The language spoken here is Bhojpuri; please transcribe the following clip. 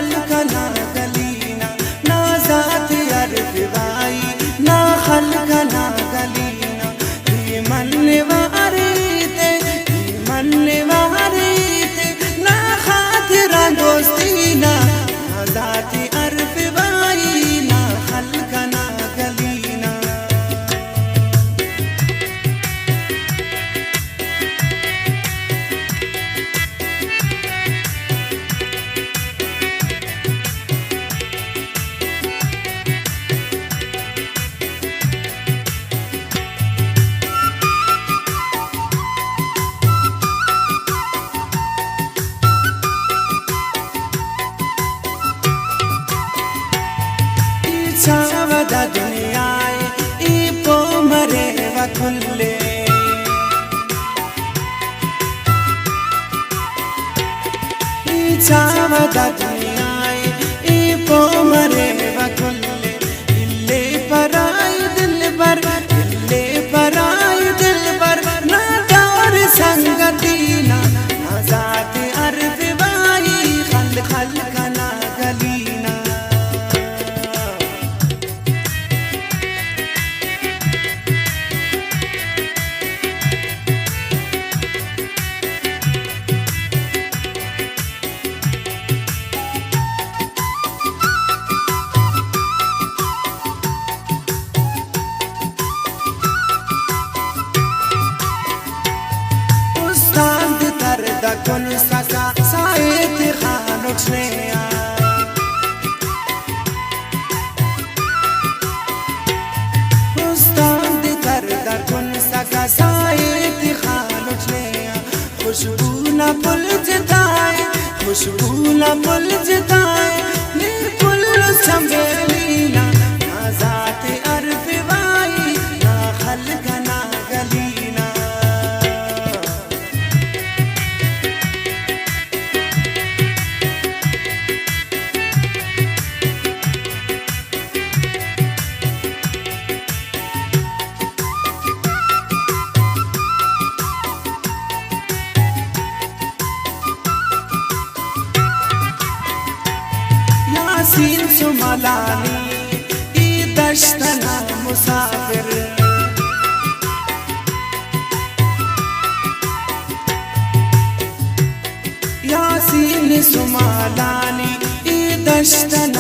खलकना गलीना ना जात अरफवाई ना खलकना गलीना ये मनवारी ते ना खातिरा दोस्तीना ना जात अरफवाई ना खलकना गलीना। चावदा दुनियाए ई पो मरे वकुल्ले ई चावदा दुनियाए ई पो मरे वकुल्ले इल्ले पराई दिल बर ना दौर संगतीना ना जात अरफवाई खलकना गलीना। कुन सका सायद खानुचनेया उस्ताद दर्द कुन सका सायद खानुचनेया खुशबू न पुल जताए नी पुल संभेलीना ना जात अरफवाई ना खलकना गलीना। यासीन सुमलानी ई दश्तना मुसाफिर यासीन सुमलानी ई दश्तना